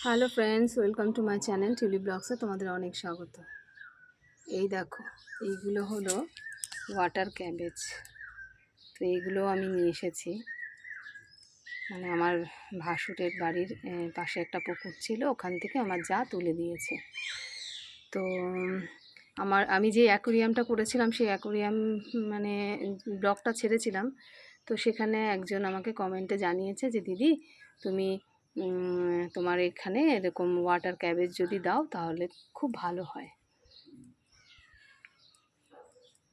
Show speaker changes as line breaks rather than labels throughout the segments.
Hello friends, welcome to my channel Tuli ব্লগসে তোমাদের অনেক স্বাগত। এই দেখো, এইগুলো হলো ওয়াটার ক্যাবেজ। তো এইগুলো আমি নিয়ে এসেছি, মানে আমার ভাসুরের বাড়ির পাশে একটা পুকুর ছিল, ওখান থেকে আমার যা তুলে দিয়েছে। তো আমি যে অ্যাকোরিয়ামটা করেছিলাম সেই অ্যাকোরিয়াম মানে ব্লগটা ছেড়েছিলাম, তো সেখানে একজন আমাকে কমেন্টে জানিয়েছে যে দিদি তুমি তোমার এখানে এরকম ওয়াটার ক্যাবেজ যদি দাও তাহলে খুব ভালো হয়।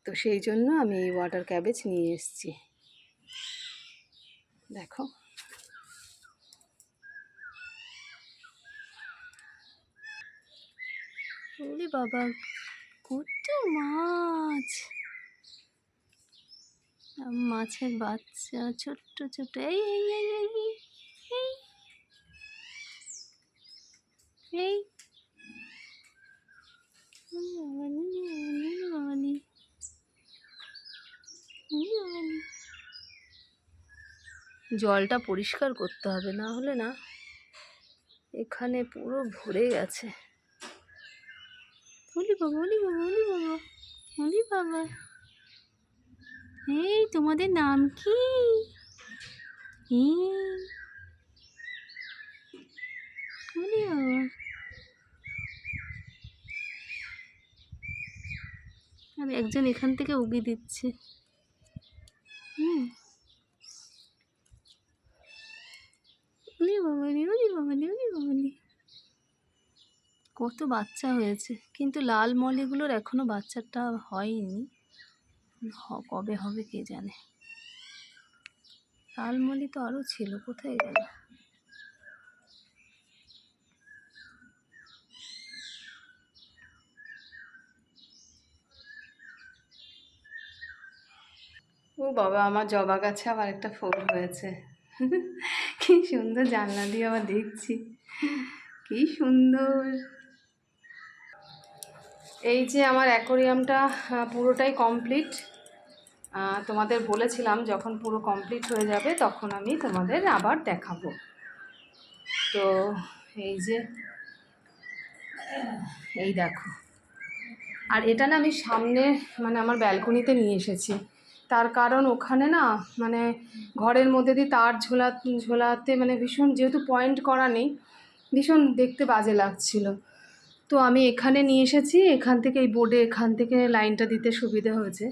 তো সেই জন্য আমি এই ওয়াটার ক্যাবেজ নিয়ে এসেছি। দেখো, ওরে বাবা, কত মাছ! মাছের বাচ্চা ছোট্ট ছোট্ট, এই এই এই এই এই এই জলটা পরিষ্কার করতে হবে, না হলে না এখানে পুরো ভরে গেছে। ওলি বাবা, ওলি বাবা, ওলি বাবা, ওলি বাবা। এই তোমাদের নাম কি? ওলি বাবা, আর একজন এখান থেকে উগি দিচ্ছে। ওলি বাবালি, ওলি বাবালি, ওলি বাবালি। কত বাচ্চা হয়েছে, কিন্তু লাল মলিগুলোর এখনো বাচ্চাটা হয়নি, কবে হবে কে জানে। লাল মলি তো আরও ছিল, কোথায় গেল? ও বাবা, আমার জবা গাছে আবার একটা ফুল হয়েছে। কি সুন্দর, জানলা দিয়ে আবার দেখছি, কি সুন্দর। এই যে আমার অ্যাকোরিয়ামটা পুরোটাই কমপ্লিট। তোমাদের বলেছিলাম যখন পুরো কমপ্লিট হয়ে যাবে তখন আমি তোমাদের আবার দেখাবো। তো এই যে, এই দেখো, আর এটা না আমি সামনে মানে আমার ব্যালকনিতে নিয়ে এসেছি। তার কারণ ওখানে না মানে ঘরের মধ্যে দিয়ে তার ঝোলাতে মানে ভীষণ, যেহেতু পয়েন্ট করা নেই, ভীষণ দেখতে বাজে লাগছিল। তো আমি এখানে নিয়ে এসেছি, এখান থেকে এই বোর্ডে এখান থেকে লাইনটা দিতে সুবিধে হয়েছে।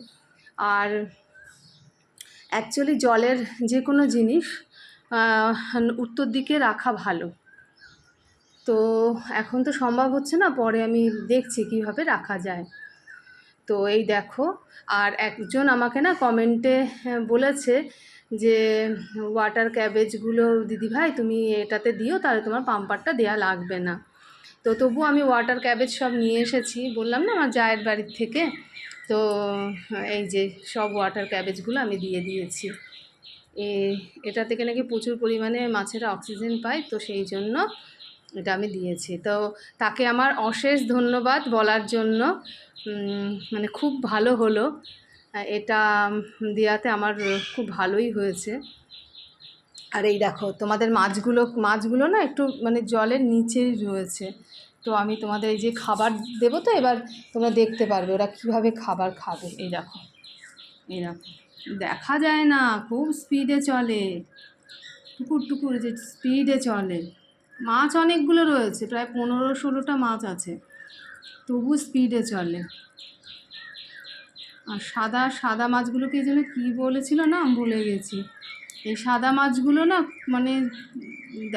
আর অ্যাকচুয়ালি জলের যে কোনো জিনিস উত্তর দিকে রাখা ভালো। তো এখন তো সম্ভব হচ্ছে না, পরে আমি দেখছি কিভাবে রাখা যায়। তো এই দেখো, আর একজন আমাকে না কমেন্টে বলেছে যে ওয়াটার ক্যাবেজগুলো দিদিভাই তুমি এটাতে দিও, তাহলে তোমার পাম্পারটা দেওয়া লাগবে না। তো তবু আমি ওয়াটার ক্যাবেজ সব নিয়ে এসেছি, বললাম না আমার জায়ের বাড়ির থেকে। তো এই যে সব ওয়াটার ক্যাবেজগুলো আমি দিয়ে দিয়েছি। এটা থেকে নাকি প্রচুর পরিমাণে মাছেরা অক্সিজেন পায়, তো সেই জন্য এটা আমি দিয়েছি। তো তাকে আমার অশেষ ধন্যবাদ বলার জন্য। মানে খুব ভালো হলো, এটা দেওয়াতে আমার খুব ভালোই হয়েছে। আর এই দেখো, তোমাদের মাছগুলো না একটু মানে জলের নিচেই রয়েছে। তো আমি তোমাদের এই যে খাবার দেবো, তো এবার তোমরা দেখতে পারবে ওরা কীভাবে খাবার খাবে। এই দেখো, এই দেখো, দেখা যায় না, খুব স্পিডে চলে, টুকুর টুকুর যে স্পিডে চলে। মাছ অনেকগুলো রয়েছে, প্রায় 15-16টা মাছ আছে, তবু স্পিডে চলে। আর সাদা সাদা মাছগুলোকে এই জন্য কী বলেছিল না, আমি ভুলে গেছি। এই সাদা মাছগুলো না মানে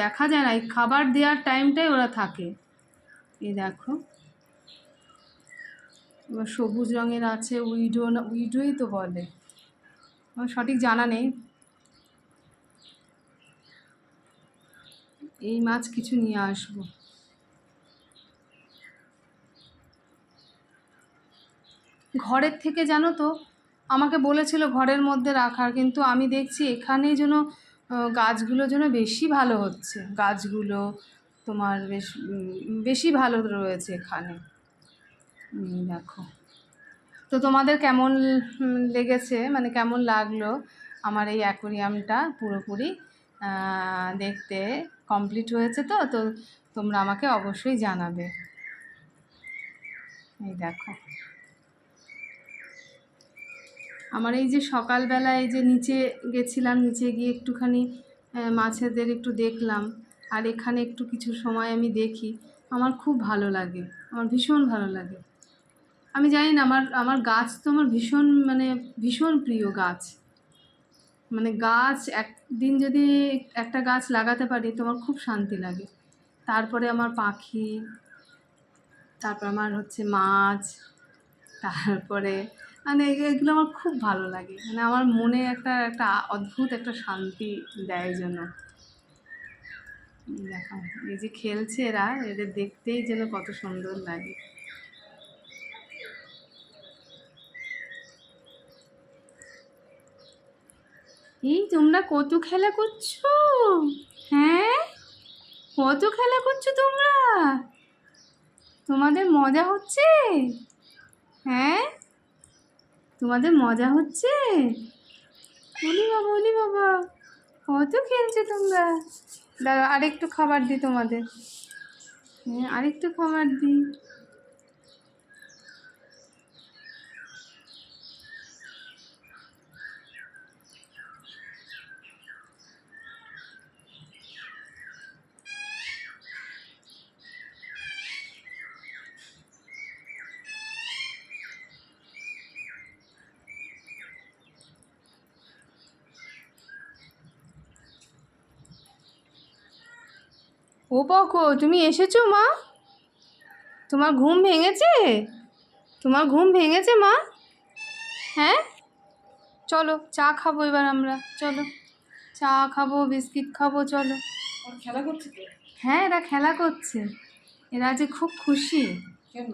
দেখা যায় না, এই খাবার দেওয়ার টাইমটাই ওরা থাকে। এই দেখো, এবার সবুজ রঙের আছে উইডো, না উইডোই তো বলে, আমার সঠিক জানা নেই। এই মাছ কিছু নিয়ে আসবো। ঘরের থেকে জানো তো আমাকে বলেছিল ঘরের মধ্যে রাখার, কিন্তু আমি দেখছি এখানেই যেন গাছগুলো যেন বেশি ভালো হচ্ছে, গাছগুলো তোমার বেশি ভালো রয়েছে এখানে। দেখো, তো তোমাদের কেমন লেগেছে, মানে কেমন লাগলো আমার এই অ্যাকোরিয়ামটা পুরোপুরি, দেখতে কমপ্লিট হয়েছে। তো তো তোমরা আমাকে অবশ্যই জানাবে। এই দেখো আমার এই যে সকালবেলা এই যে নিচে গেছিলাম, নিচে গিয়ে একটুখানি মাছেদের একটু দেখলাম, আর এখানে একটু কিছু সময় আমি দেখি, আমার খুব ভালো লাগে, আমার ভীষণ ভালো লাগে। আমি জানি না, আমার আমার গাছ তো আমার ভীষণ মানে ভীষণ প্রিয় গাছ। মানে গাছ একদিন যদি একটা গাছ লাগাতে পারি তোমার খুব শান্তি লাগে। তারপরে আমার পাখি, তারপর আমার হচ্ছে মাছ, তারপরে মানে এগুলো আমার খুব ভালো লাগে, মানে আমার মনে একটা একটা অদ্ভুত একটা শান্তি দেয় যেন। দেখো এই যে খেলছে এরা, এদের দেখতেই যেন কত সুন্দর লাগে। এই তোমরা কত খেলা করছো? হ্যাঁ, কত খেলা করছো তোমরা? তোমাদের মজা হচ্ছে? হ্যাঁ, তোমাদের মজা হচ্ছে? ওলি বাবা, ওলি বাবা, কত খেলছো তোমরা। দাঁড়াও আরেকটু খাবার দিই তোমাদের। হ্যাঁ, আরেকটু খাবার দিই। ও পকো, তুমি এসেছো মা? তোমার ঘুম ভেঙেছে? তোমার ঘুম ভেঙেছে মা? হ্যাঁ, চলো চা খাবো এবার আমরা, চলো চা খাবো, বিস্কিট খাবো, চলো।
খেলা করছে তো?
হ্যাঁ, এরা খেলা করছে, এরা যে খুব খুশি।
কেন?